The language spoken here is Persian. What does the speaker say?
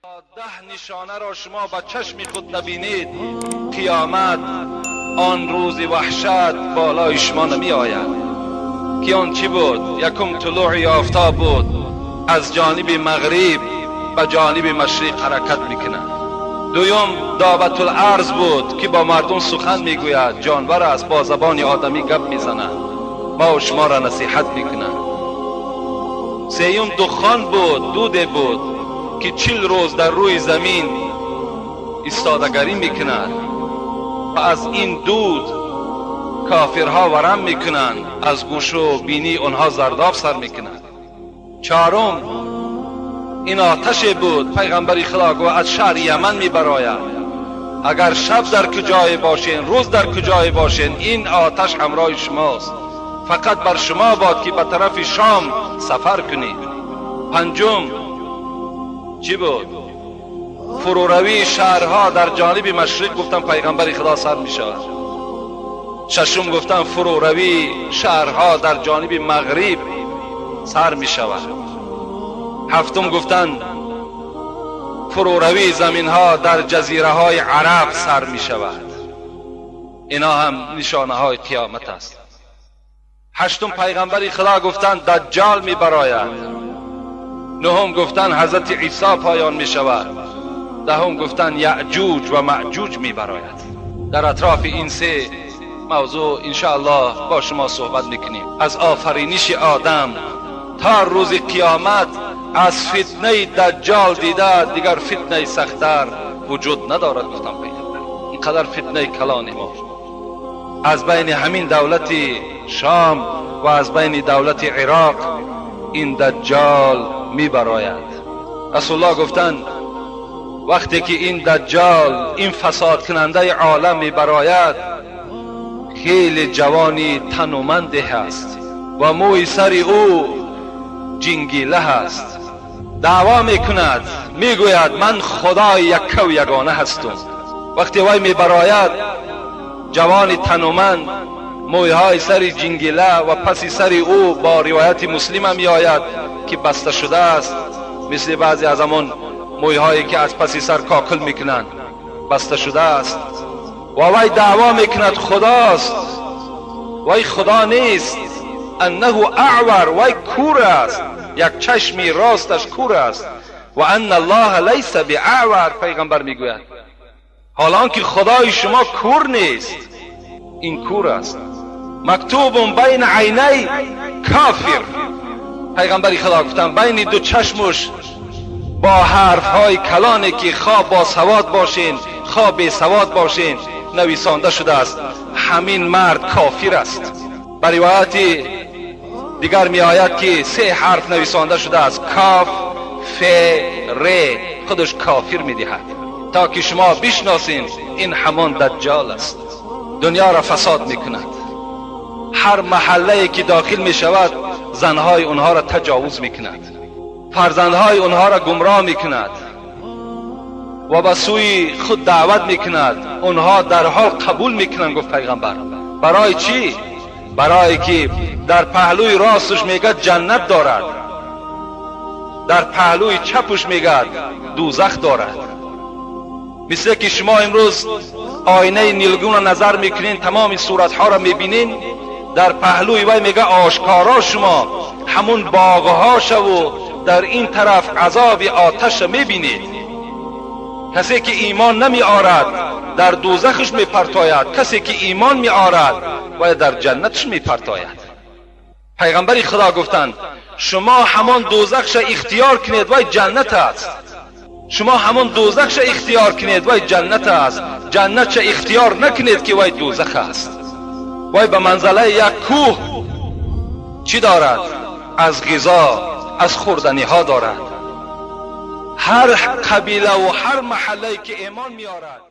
10 نشانه را شما با چشم خود نبینید، قیامت آن روز وحشت بالای شما نمی آید. که آن چی بود؟ یکم طلوع آفتاب بود، از جانب مغرب به جانب مشرق حرکت میکنه. دویم دعوت الارض بود که با مردم سخن میگوید، جانور است با زبان آدمی گپ میزنه، ما و شما را نصیحت میکنه. سوم دخان بود، دوده بود که 40 روز در روی زمین ایستادگری میکنند و از این دود کافرها ورم میکنند، از گوش و بینی آنها زرداب سر میکنند. چهارم این آتش بود، پیغمبر خدا گفت از شهر یمن میبراید، اگر شب در کجای باشین، روز در کجای باشین، این آتش همراه شماست، فقط بر شما باد که به طرف شام سفر کنید. پنجم چی بود؟ فروروی شهرها در جانب مشرق گفتن پیغمبر خدا سر می شود. ششم گفتن فروروی شهرها در جانب مغرب سر می شود. هفتم گفتن فروروی زمین ها در جزیره های عرب سر می شود. اینا هم نشانه های قیامت است. هشتم پیغمبر خدا گفتن دجال می براید. نهم گفتن حضرت عیسی پایان می شود. دهم گفتن یعجوج و معجوج می براید. در اطراف این سه موضوع انشاءالله با شما صحبت میکنیم. از آفرینش آدم تا روز قیامت، از فتنه دجال دیده دیگر فتنه سخت‌تر وجود ندارد. گفتم پیغمبر اینقدر فتنه کلان ما، از بین همین دولت شام و از بین دولت عراق این دجال می براید. رسول الله گفتن وقتی که این دجال، این فساد کننده عالم می براید، خیلی جوانی تنومند هست و موی سر او جنگیله هست، دعوا می کند، می گوید من خدای یک و یگانه هستم. وقتی وی می براید جوانی تنومند، موی های سر جنگیله و پس سر او با روایت مسلم می آید که بسته شده است، مثل بعضی از همون موی هایی که از پس سر کاکل میکنند، بسته شده است و وی دعوا میکند خداست. وی خدا نیست، انه اعور، وی کور است، یک چشمی راستش کور است. و ان الله لیس باعور، پیغمبر میگوید حالان که خدای شما کور نیست، این کور است. مکتوب بین عینی کافر، پیغمبر خدا گفتن بین دو چشمش با حرف های کلانی که خواه با سواد باشین خواه بی سواد باشین نویسانده شده است همین مرد کافر است. بر روایت دیگر می آید که 3 حرف نویسانده شده است، کاف ف ر، خودش کافر می دهد، تا که شما بشناسین این همان دجال است. دنیا را فساد می کند، هر محله که داخل می شود زنهای اونها را تجاوز می کند، فرزندهای اونها را گمراه می کند و به سوی خود دعوت می کند. اونها در حال قبول می کنند. گفت پیغمبر برای چی؟ برای که در پهلوی راستش میگه جنت دارد، در پهلوی چپش میگه دوزخ دارد. مثل که شما امروز آینه نیلگون را نظر میکنین، تمام صورتها را میبینین، در پهلوی وی میگه آشکارا شما همون باغها و در این طرف عذاب آتش میبینید. کسی که ایمان نمی آرد در دوزخش می پرتاید، کسی که ایمان می آرد و در جنتش می پرتاید. پیغمبر خدا گفتند شما همان دوزخش اختیار کنید و جنت است، شما همان دوزخش اختیار کنید و جنت است. جنت اختیار نکنید که وی دوزخ است. وی به منزله یک کوه چی دارد؟ از غذا، از خوردنی ها دارد. هر قبیله و هر محله که ایمان می آرد